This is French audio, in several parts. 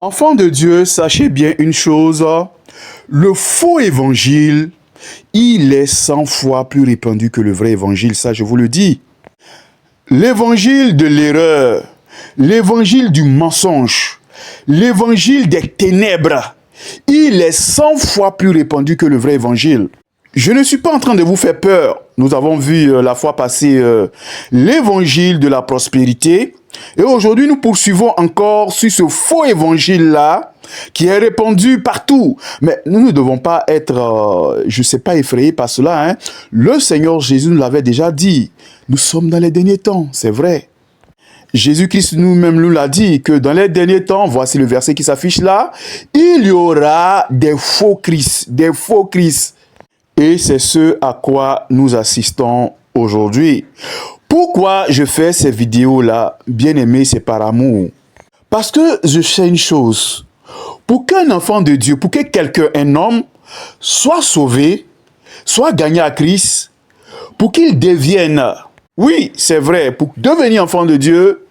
Enfants de Dieu, sachez bien une chose, le faux évangile, il est 100 fois plus répandu que le vrai évangile, ça je vous le dis. L'évangile de l'erreur, l'évangile du mensonge, l'évangile des ténèbres, il est 100 fois plus répandu que le vrai évangile. Je ne suis pas en train de vous faire peur. Nous avons vu la fois passée l'évangile de la prospérité. Et aujourd'hui, nous poursuivons encore sur ce faux évangile-là qui est répandu partout. Mais nous ne devons pas être, je ne sais pas, effrayés par cela. Le Seigneur Jésus nous l'avait déjà dit. Nous sommes dans les derniers temps, c'est vrai. Jésus-Christ nous-même nous l'a dit que dans les derniers temps, voici le verset qui s'affiche là, il y aura des faux Christ, des faux Christ. Et c'est ce à quoi nous assistons aujourd'hui. Pourquoi je fais ces vidéos-là, bien aimé, c'est par amour. Parce que je sais une chose. Pour qu'un enfant de Dieu, pour que quelqu'un, un homme, soit sauvé, soit gagné à Christ, pour qu'il devienne, oui, c'est vrai, pour devenir enfant de Dieu,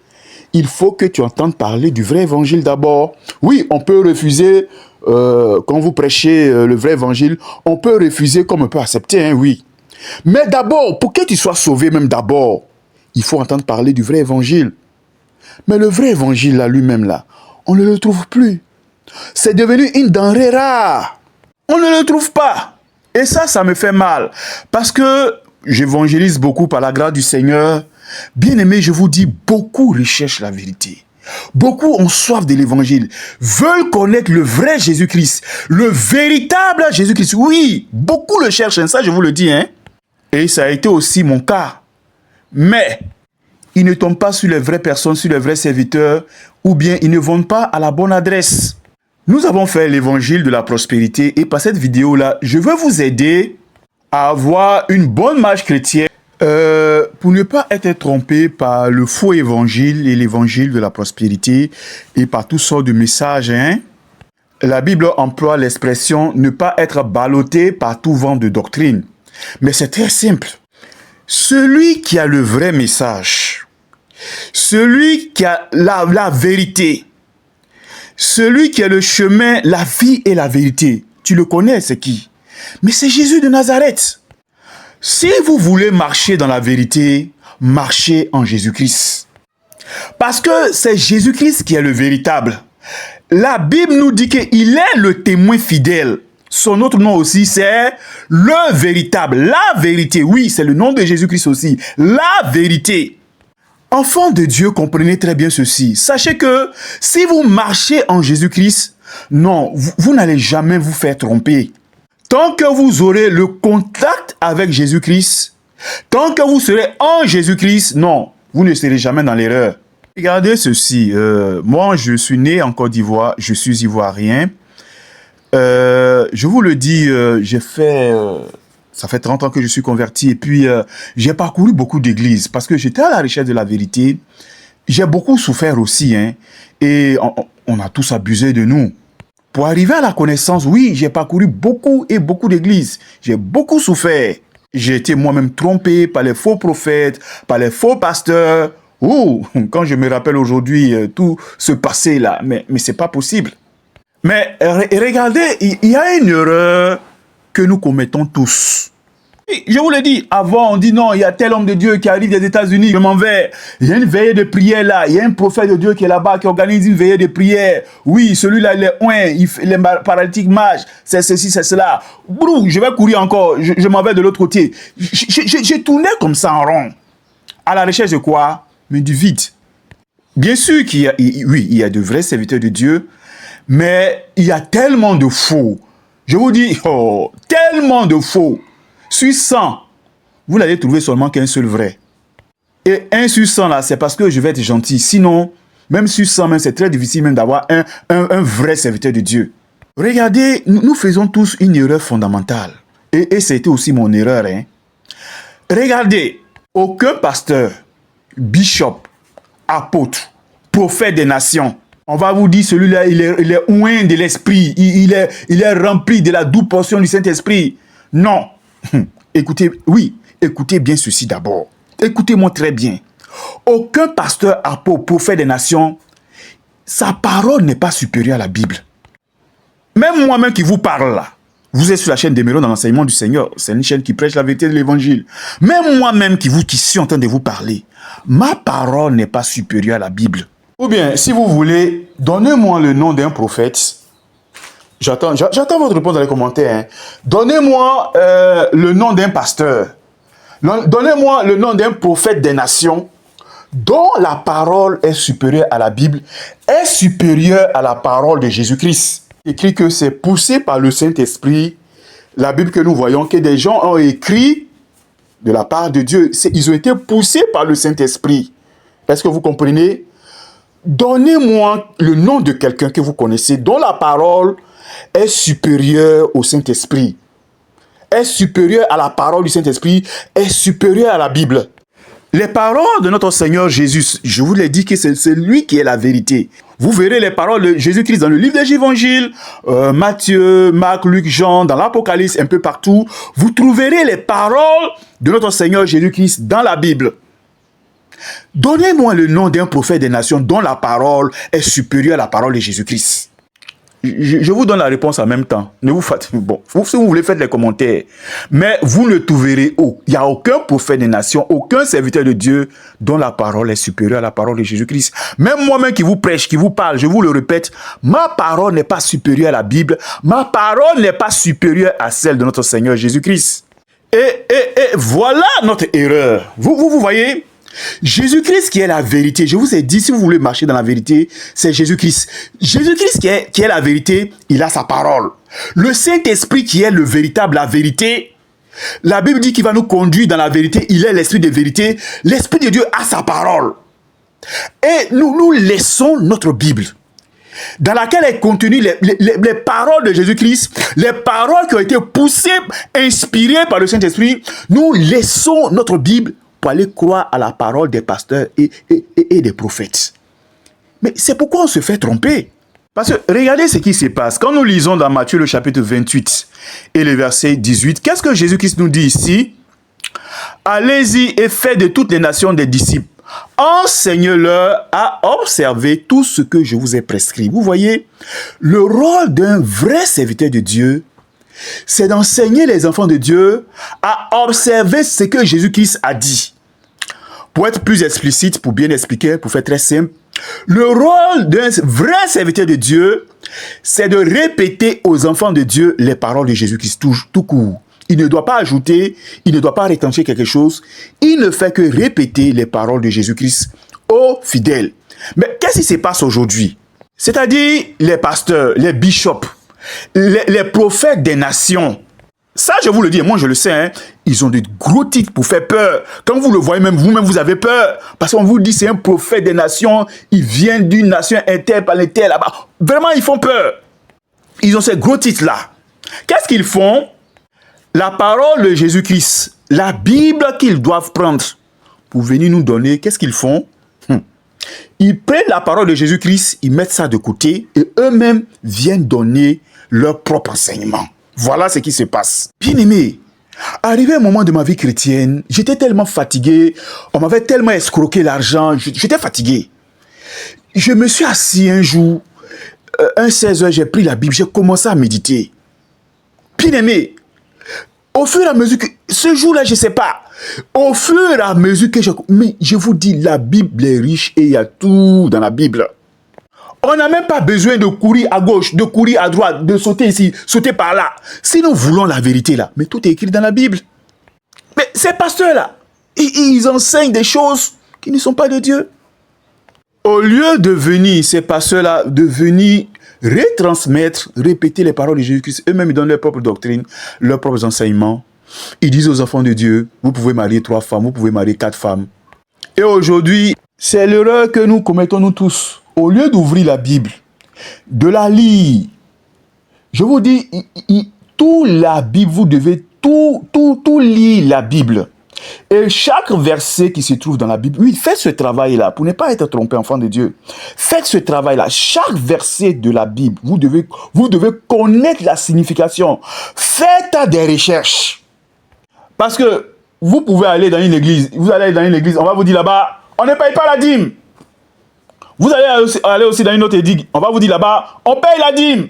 il faut que tu entendes parler du vrai évangile d'abord. Oui, on peut refuser, quand vous prêchez le vrai évangile, on peut refuser comme on peut accepter, oui. Mais d'abord, pour que tu sois sauvé même d'abord, il faut entendre parler du vrai évangile. Mais le vrai évangile là, lui-même là, on ne le trouve plus. C'est devenu une denrée rare. On ne le trouve pas. Et ça me fait mal. Parce que j'évangélise beaucoup par la grâce du Seigneur. Bien aimé, je vous dis, beaucoup recherchent la vérité. Beaucoup ont soif de l'évangile, veulent connaître le vrai Jésus-Christ, le véritable Jésus-Christ. Oui, beaucoup le cherchent, ça je vous le dis. Et ça a été aussi mon cas. Mais ils ne tombent pas sur les vraies personnes, sur les vrais serviteurs, ou bien ils ne vont pas à la bonne adresse. Nous avons fait l'évangile de la prospérité et par cette vidéo-là, je veux vous aider à avoir une bonne marche chrétienne pour ne pas être trompé par le faux évangile et l'évangile de la prospérité et par toutes sortes de messages. La Bible emploie l'expression « ne pas être ballotté par tout vent de doctrine ». Mais c'est très simple. Celui qui a le vrai message, celui qui a la vérité, celui qui a le chemin, la vie et la vérité, tu le connais, c'est qui? Mais c'est Jésus de Nazareth. Si vous voulez marcher dans la vérité, marchez en Jésus-Christ. Parce que c'est Jésus-Christ qui est le véritable. La Bible nous dit qu'il est le témoin fidèle. Son autre nom aussi, c'est le véritable. La vérité, oui, c'est le nom de Jésus-Christ aussi. La vérité. Enfants de Dieu, comprenez très bien ceci. Sachez que si vous marchez en Jésus-Christ, non, vous n'allez jamais vous faire tromper. Tant que vous aurez le contact avec Jésus-Christ, tant que vous serez en Jésus-Christ, non, vous ne serez jamais dans l'erreur. Regardez ceci, moi je suis né en Côte d'Ivoire, je suis ivoirien. Je vous le dis, ça fait 30 ans que je suis converti et puis j'ai parcouru beaucoup d'églises parce que j'étais à la recherche de la vérité. J'ai beaucoup souffert aussi, et on a tous abusé de nous. Pour arriver à la connaissance, oui, j'ai parcouru beaucoup et beaucoup d'églises. J'ai beaucoup souffert. J'ai été moi-même trompé par les faux prophètes, par les faux pasteurs. Oh, quand je me rappelle aujourd'hui tout ce passé-là, mais c'est pas possible. Mais regardez, il y a une erreur que nous commettons tous. Je vous l'ai dit, avant on dit non, il y a tel homme de Dieu qui arrive des États-Unis, je m'en vais. Il y a une veillée de prière là, il y a un prophète de Dieu qui est là-bas, qui organise une veillée de prière. Oui, celui-là, il est oint, les paralytiques marchent, c'est ceci, c'est cela. Brou, je vais courir encore, je m'en vais de l'autre côté. J'ai tourné comme ça en rond. À la recherche de quoi? Mais du vide. Bien sûr qu'il y a, oui, il y a de vrais serviteurs de Dieu, mais il y a tellement de faux. Je vous dis, oh, tellement de faux. Sur 100, vous n'allez trouver seulement qu'un seul vrai. Et 1 sur 100 là, c'est parce que je vais être gentil. Sinon, même sur 100, même c'est très difficile même d'avoir un vrai serviteur de Dieu. Regardez, nous faisons tous une erreur fondamentale. Et c'était aussi mon erreur. Regardez, aucun pasteur, bishop, apôtre, prophète des nations, on va vous dire, celui-là, il est oint de l'esprit. Il est rempli de la douce portion du Saint-Esprit. Non. Écoutez, oui, écoutez bien ceci d'abord. Écoutez-moi très bien. Aucun pasteur, apôtre, prophète des nations, sa parole n'est pas supérieure à la Bible. Même moi-même qui vous parle là, vous êtes sur la chaîne d'Emeron dans l'enseignement du Seigneur. C'est une chaîne qui prêche la vérité de l'évangile. Même moi-même qui suis en train de vous parler, ma parole n'est pas supérieure à la Bible. Ou bien, si vous voulez, donnez-moi le nom d'un prophète. J'attends votre réponse dans les commentaires. Hein. Donnez-moi le nom d'un pasteur. Donnez-moi le nom d'un prophète des nations dont la parole est supérieure à la Bible, est supérieure à la parole de Jésus-Christ. Écrit que c'est poussé par le Saint-Esprit, la Bible que nous voyons, que des gens ont écrit de la part de Dieu. Ils ont été poussés par le Saint-Esprit. Est-ce que vous comprenez? Donnez-moi le nom de quelqu'un que vous connaissez, dont la parole est supérieure au Saint-Esprit, est supérieure à la parole du Saint-Esprit, est supérieure à la Bible. Les paroles de notre Seigneur Jésus, je vous l'ai dit que c'est lui qui est la vérité. Vous verrez les paroles de Jésus-Christ dans le livre des évangiles, Matthieu, Marc, Luc, Jean, dans l'Apocalypse, un peu partout. Vous trouverez les paroles de notre Seigneur Jésus-Christ dans la Bible. Donnez-moi le nom d'un prophète des nations dont la parole est supérieure à la parole de Jésus-Christ. Je vous donne la réponse en même temps. Ne vous fatiguez. Bon, si vous voulez, faites les commentaires. Mais vous ne trouverez où. Il n'y a aucun prophète des nations, aucun serviteur de Dieu dont la parole est supérieure à la parole de Jésus-Christ. Même moi-même qui vous prêche, qui vous parle, je vous le répète, ma parole n'est pas supérieure à la Bible. Ma parole n'est pas supérieure à celle de notre Seigneur Jésus-Christ. Et voilà notre erreur. Vous voyez? Jésus-Christ qui est la vérité. Je vous ai dit, si vous voulez marcher dans la vérité, c'est Jésus-Christ. Jésus-Christ qui est la vérité, il a sa parole. Le Saint-Esprit qui est le véritable, la vérité. La Bible dit qu'il va nous conduire dans la vérité. Il est l'Esprit de vérité. L'Esprit de Dieu a sa parole. Et nous laissons notre Bible, dans laquelle est contenu les paroles de Jésus-Christ, les paroles qui ont été poussées, inspirées par le Saint-Esprit. Nous laissons notre Bible pour aller croire à la parole des pasteurs et des prophètes. Mais c'est pourquoi on se fait tromper. Parce que regardez ce qui se passe. Quand nous lisons dans Matthieu le chapitre 28 et le verset 18, qu'est-ce que Jésus-Christ nous dit ici? Allez-y et faites de toutes les nations des disciples. Enseignez-leur à observer tout ce que je vous ai prescrit. Vous voyez, le rôle d'un vrai serviteur de Dieu, c'est d'enseigner les enfants de Dieu à observer ce que Jésus-Christ a dit. Pour être plus explicite, pour bien expliquer, pour faire très simple, le rôle d'un vrai serviteur de Dieu, c'est de répéter aux enfants de Dieu les paroles de Jésus-Christ tout court. Il ne doit pas ajouter, il ne doit pas retrancher quelque chose. Il ne fait que répéter les paroles de Jésus-Christ aux fidèles. Mais qu'est-ce qui se passe aujourd'hui? C'est-à-dire les pasteurs, les bishops, les prophètes des nations. Ça, je vous le dis, moi je le sais, hein, ils ont de gros titres pour faire peur. Quand vous le voyez, même vous-même, vous avez peur. Parce qu'on vous dit, c'est un prophète des nations, il vient d'une nation interplanétaire là-bas. Vraiment, ils font peur. Ils ont ces gros titres-là. Qu'est-ce qu'ils font? La parole de Jésus-Christ, la Bible qu'ils doivent prendre pour venir nous donner, qu'est-ce qu'ils font? Ils prennent la parole de Jésus-Christ, ils mettent ça de côté et eux-mêmes viennent donner leur propre enseignement. Voilà ce qui se passe. Bien-aimé, arrivé un moment de ma vie chrétienne, j'étais tellement fatigué, on m'avait tellement escroqué l'argent, j'étais fatigué. Je me suis assis un jour, un 16h, j'ai pris la Bible, j'ai commencé à méditer. Bien-aimé, au fur et à mesure que... Ce jour-là, je ne sais pas. Au fur et à mesure que mais je vous dis, la Bible est riche et il y a tout dans la Bible. On n'a même pas besoin de courir à gauche, de courir à droite, de sauter ici, sauter par là. Si nous voulons la vérité là, mais tout est écrit dans la Bible. Mais ces pasteurs-là, ils enseignent des choses qui ne sont pas de Dieu. Au lieu de venir, ces pasteurs-là, de venir retransmettre, répéter les paroles de Jésus-Christ, eux-mêmes ils donnent leur propre doctrine, leurs propres enseignements. Ils disent aux enfants de Dieu, vous pouvez marier 3 femmes, vous pouvez marier 4 femmes. Et aujourd'hui, c'est l'erreur que nous commettons nous tous. Au lieu d'ouvrir la Bible, de la lire, je vous dis, tout la Bible, vous devez tout lire la Bible. Et chaque verset qui se trouve dans la Bible, oui, faites ce travail-là, pour ne pas être trompé, enfant de Dieu. Faites ce travail-là. Chaque verset de la Bible, vous devez connaître la signification. Faites des recherches. Parce que vous pouvez aller dans une église, on va vous dire là-bas, on ne paye pas la dîme. Vous allez aller aussi dans une autre église. On va vous dire là-bas, on paye la dîme.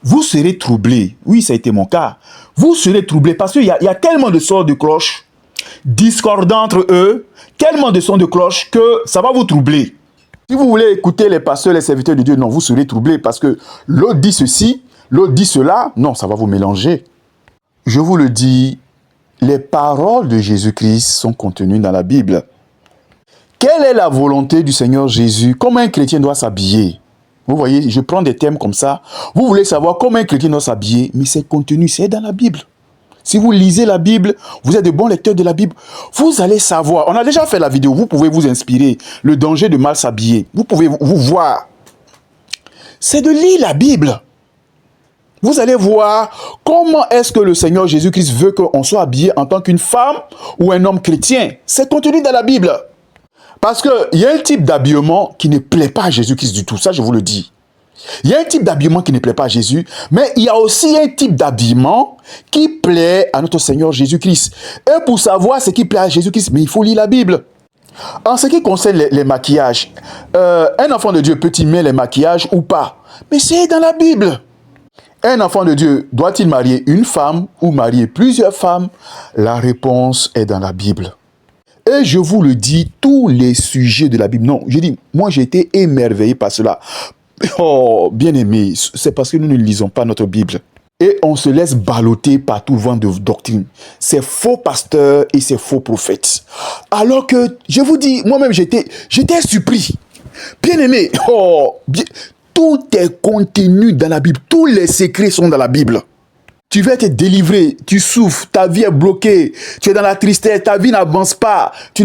Vous serez troublé. Oui, ça a été mon cas. Vous serez troublé parce qu'il y a tellement de sons de cloche discordants entre eux, tellement de sons de cloche que ça va vous troubler. Si vous voulez écouter les pasteurs, les serviteurs de Dieu, non, vous serez troublé parce que l'autre dit ceci, l'autre dit cela. Non, ça va vous mélanger. Je vous le dis, les paroles de Jésus-Christ sont contenues dans la Bible. Quelle est la volonté du Seigneur Jésus? Comment un chrétien doit s'habiller? Vous voyez, je prends des thèmes comme ça. Vous voulez savoir comment un chrétien doit s'habiller, mais c'est contenu, c'est dans la Bible. Si vous lisez la Bible, vous êtes de bons lecteurs de la Bible, vous allez savoir. On a déjà fait la vidéo, vous pouvez vous inspirer. Le danger de mal s'habiller. Vous pouvez vous voir. C'est de lire la Bible. Vous allez voir comment est-ce que le Seigneur Jésus-Christ veut qu'on soit habillé en tant qu'une femme ou un homme chrétien. C'est contenu dans la Bible. Parce qu'il y a un type d'habillement qui ne plaît pas à Jésus-Christ du tout. Ça, je vous le dis. Il y a un type d'habillement qui ne plaît pas à Jésus, mais il y a aussi un type d'habillement qui plaît à notre Seigneur Jésus-Christ. Et pour savoir ce qui plaît à Jésus-Christ, mais il faut lire la Bible. En ce qui concerne les maquillages, un enfant de Dieu peut-il mettre les maquillages ou pas? Mais c'est dans la Bible. Un enfant de Dieu doit-il marier une femme ou marier plusieurs femmes? La réponse est dans la Bible. Et je vous le dis, tous les sujets de la Bible. Non, je dis, moi j'ai été émerveillé par cela. Oh, bien aimé, c'est parce que nous ne lisons pas notre Bible. Et on se laisse balloter par tout vent de doctrine. Ces faux pasteurs et ces faux prophètes. Alors que, je vous dis, moi-même j'étais surpris. Bien aimé, tout est contenu dans la Bible. Tous les secrets sont dans la Bible. Tu vas être délivré, tu souffres, ta vie est bloquée, tu es dans la tristesse, ta vie n'avance pas, tu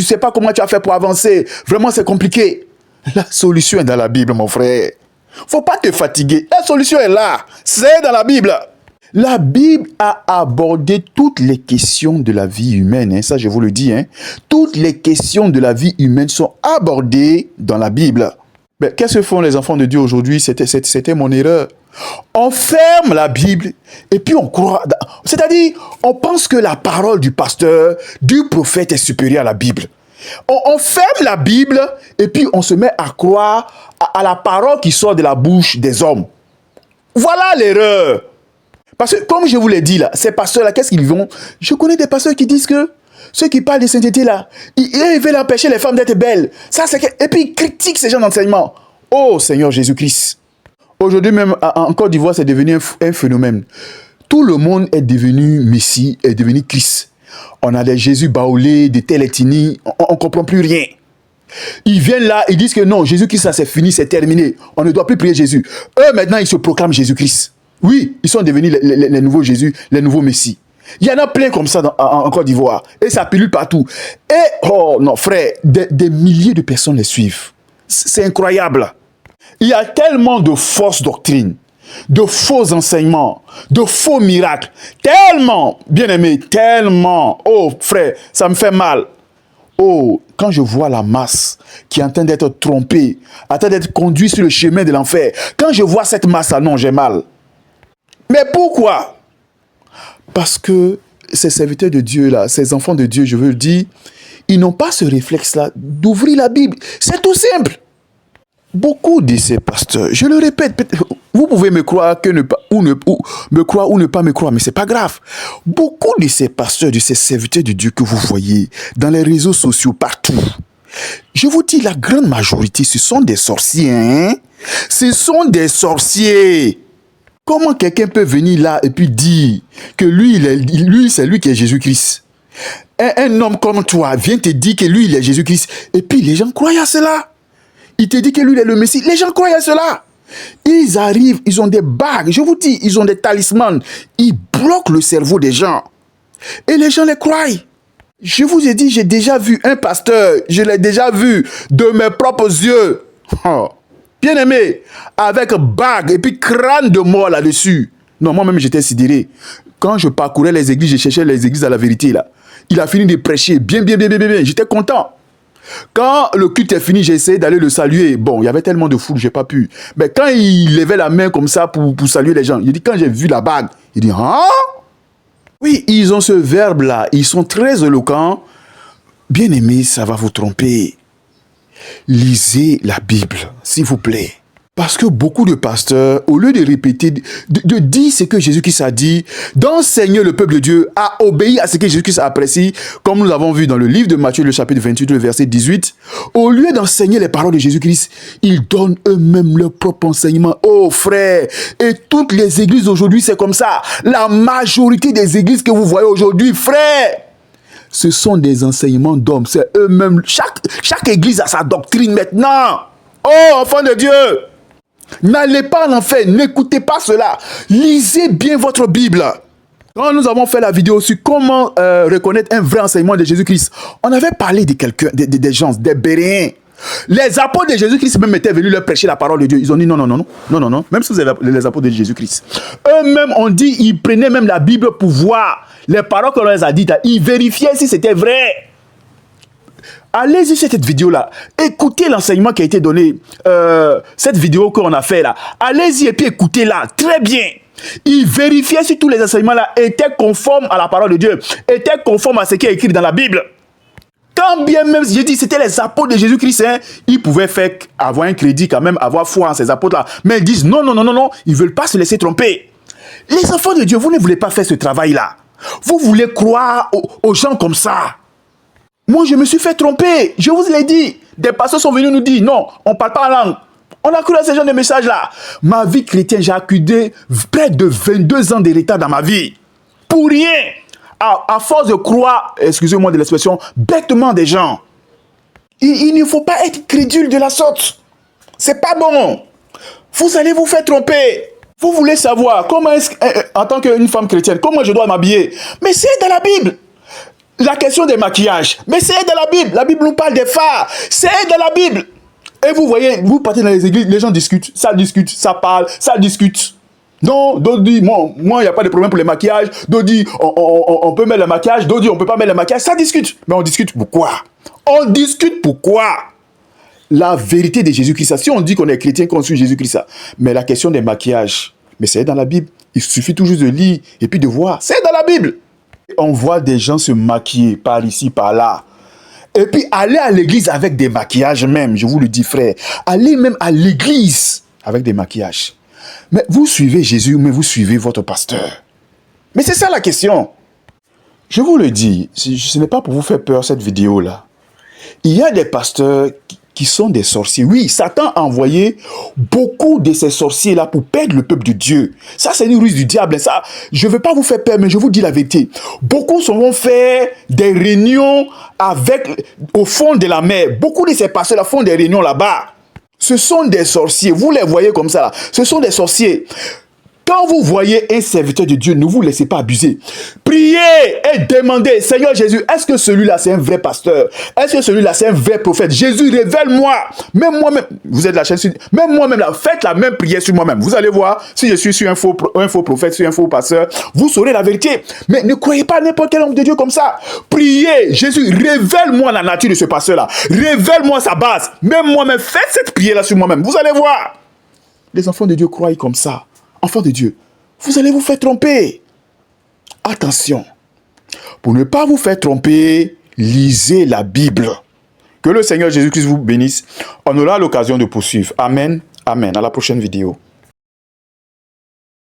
sais pas comment tu as fait pour avancer. Vraiment, c'est compliqué. La solution est dans la Bible, mon frère. Faut pas te fatiguer. La solution est là. C'est dans la Bible. La Bible a abordé toutes les questions de la vie humaine. Ça, je vous le dis. Toutes les questions de la vie humaine sont abordées dans la Bible. Mais qu'est-ce que font les enfants de Dieu aujourd'hui? C'était mon erreur. On ferme la Bible et puis on croit. C'est-à-dire, on pense que la parole du pasteur, du prophète est supérieure à la Bible. On ferme la Bible et puis on se met à croire à la parole qui sort de la bouche des hommes. Voilà l'erreur. Parce que comme je vous l'ai dit là, ces pasteurs-là, qu'est-ce qu'ils vont? Je connais des pasteurs qui disent que ceux qui parlent de sainteté là, ils veulent empêcher les femmes d'être belles. Ça, et puis ils critiquent ces gens d'enseignement. Oh Seigneur Jésus-Christ. Aujourd'hui même, en Côte d'Ivoire, c'est devenu un phénomène. Tout le monde est devenu Messie, est devenu Christ. On a des Jésus baoulés, des Télétini, on ne comprend plus rien. Ils viennent là, ils disent que non, Jésus-Christ, ça c'est fini, c'est terminé. On ne doit plus prier Jésus. Eux, maintenant, ils se proclament Jésus-Christ. Oui, ils sont devenus les nouveaux Jésus, les nouveaux Messies. Il y en a plein comme ça en Côte d'Ivoire. Et ça pilule partout. Et, oh non, frère, des milliers de personnes les suivent. C'est incroyable. Il y a tellement de fausses doctrines, de faux enseignements, de faux miracles. Tellement, bien aimé, tellement. Oh, frère, ça me fait mal. Oh, quand je vois la masse qui est en train d'être trompée, en train d'être conduite sur le chemin de l'enfer, quand je vois cette masse-là, non, j'ai mal. Mais pourquoi? Parce que ces serviteurs de Dieu, là, ces enfants de Dieu, je veux le dire, ils n'ont pas ce réflexe-là d'ouvrir la Bible. C'est tout simple. Beaucoup de ces pasteurs, je le répète, vous pouvez me croire ou ne pas me croire, mais c'est pas grave. Beaucoup de ces pasteurs, de ces serviteurs de Dieu que vous voyez dans les réseaux sociaux, partout, je vous dis, la grande majorité, ce sont des sorciers. Hein? Ce sont des sorciers. Comment quelqu'un peut venir là et puis dire que lui c'est lui qui est Jésus-Christ? Un homme comme toi vient te dire que lui, il est Jésus-Christ. Et puis les gens croient à cela. Il te dit que lui, il est le Messie. Les gens croient à cela. Ils arrivent, ils ont des bagues. Je vous dis, ils ont des talismans. Ils bloquent le cerveau des gens. Et les gens les croient. Je vous ai dit, j'ai déjà vu un pasteur. Je l'ai déjà vu de mes propres yeux. Oh. Bien aimé, avec bague et puis crâne de mort là-dessus. Non, moi-même, j'étais sidéré. Quand je parcourais les églises, je cherchais les églises à la vérité, là. Il a fini de prêcher bien. J'étais content. Quand le culte est fini, j'ai essayé d'aller le saluer. Bon, il y avait tellement de foule, j'ai pas pu. Mais quand il levait la main comme ça pour saluer les gens, il dit, quand j'ai vu la bague, il dit, hein? Oui, ils ont ce verbe-là. Ils sont très éloquents. Bien aimé, ça va vous tromper. lisez la Bible, s'il vous plaît. Parce que beaucoup de pasteurs, au lieu de répéter, de dire ce que Jésus-Christ a dit, d'enseigner le peuple de Dieu à obéir à ce que Jésus-Christ apprécie, comme nous l'avons vu dans le livre de Matthieu, le chapitre 28, le verset 18, au lieu d'enseigner les paroles de Jésus-Christ, ils donnent eux-mêmes leur propre enseignement. Oh frère, et toutes les églises aujourd'hui, c'est comme ça. La majorité des églises que vous voyez aujourd'hui, frère, ce sont des enseignements d'hommes. C'est eux-mêmes. Chaque église a sa doctrine maintenant. Oh, enfants de Dieu! N'allez pas en enfer, n'écoutez pas cela. Lisez bien votre Bible. Quand nous avons fait la vidéo sur comment reconnaître un vrai enseignement de Jésus-Christ, on avait parlé de quelqu'un, des gens, des Béréens. Les apôtres de Jésus-Christ même étaient venus leur prêcher la parole de Dieu. Ils ont dit non, même si vous avez les apôtres de Jésus-Christ. Eux-mêmes, on dit, ils prenaient même la Bible pour voir les paroles qu'on leur a dites. Ils vérifiaient si c'était vrai. Allez-y sur cette vidéo-là. Écoutez l'enseignement qui a été donné. Cette vidéo qu'on a fait là. Allez-y et puis écoutez-la. Très bien. Ils vérifiaient si tous les enseignements-là étaient conformes à la parole de Dieu. Étaient conformes à ce qui est écrit dans la Bible. Quand bien même, j'ai dit, c'était les apôtres de Jésus-Christ, hein, ils pouvaient avoir un crédit quand même, avoir foi en ces apôtres-là. Mais ils disent non, ils ne veulent pas se laisser tromper. Les enfants de Dieu, vous ne voulez pas faire ce travail-là. Vous voulez croire aux gens comme ça. Moi, je me suis fait tromper. Je vous l'ai dit. Des pasteurs sont venus nous dire, non, on ne parle pas en langue. On a cru à ce genre de messages-là. Ma vie chrétienne, j'ai accumulé près de 22 ans de retard dans ma vie. Pour rien. À force de croire, excusez-moi de l'expression, bêtement des gens. Il ne faut pas être crédule de la sorte. C'est pas bon. Vous allez vous faire tromper. Vous voulez savoir comment en tant qu'une femme chrétienne, comment je dois m'habiller. Mais c'est dans la Bible. La question des maquillages, mais c'est dans la Bible. La Bible nous parle des fards. C'est dans la Bible. Et vous voyez, vous partez dans les églises, les gens discutent, ça parle, ça discute. Non, d'autres disent, moi, il n'y a pas de problème pour les maquillages. D'autres disent, on peut mettre le maquillage. D'autres disent, on ne peut pas mettre le maquillage. Ça discute. Mais on discute pourquoi? On discute pourquoi? La vérité de Jésus-Christ, si on dit qu'on est chrétien, qu'on suit Jésus-Christ, mais la question des maquillages, mais c'est dans la Bible. Il suffit toujours de lire et puis de voir. C'est dans la Bible. On voit des gens se maquiller par ici, par là. Et puis aller à l'église avec des maquillages même, je vous le dis frère. Allez même à l'église avec des maquillages. Mais vous suivez Jésus, mais vous suivez votre pasteur. Mais c'est ça la question. Je vous le dis, ce n'est pas pour vous faire peur cette vidéo-là. Il y a des pasteurs qui sont des sorciers. Oui, Satan a envoyé beaucoup de ces sorciers-là pour perdre le peuple de Dieu. Ça, c'est une ruse du diable. Ça, je ne veux pas vous faire peur, mais je vous dis la vérité. Beaucoup vont faire des réunions au fond de la mer. Beaucoup de ces pasteurs-là font des réunions là-bas. Ce sont des sorciers. Vous les voyez comme ça, là. Ce sont des sorciers. Quand vous voyez un serviteur de Dieu, ne vous laissez pas abuser. Priez et demandez, Seigneur Jésus, est-ce que celui-là c'est un vrai pasteur? Est-ce que celui-là c'est un vrai prophète? Jésus, révèle-moi. Même moi-même, vous êtes la chaîne, même moi-même là, faites la même prière sur moi-même. Vous allez voir, si je suis sur un faux prophète, sur un faux pasteur, vous saurez la vérité. Mais ne croyez pas à n'importe quel homme de Dieu comme ça. Priez, Jésus, révèle-moi la nature de ce pasteur-là. Révèle-moi sa base. Même moi-même, faites cette prière-là sur moi-même. Vous allez voir. Les enfants de Dieu croient comme ça. Enfants de Dieu, vous allez vous faire tromper. Attention, pour ne pas vous faire tromper, lisez la Bible. Que le Seigneur Jésus-Christ vous bénisse. On aura l'occasion de poursuivre. Amen. Amen. À la prochaine vidéo.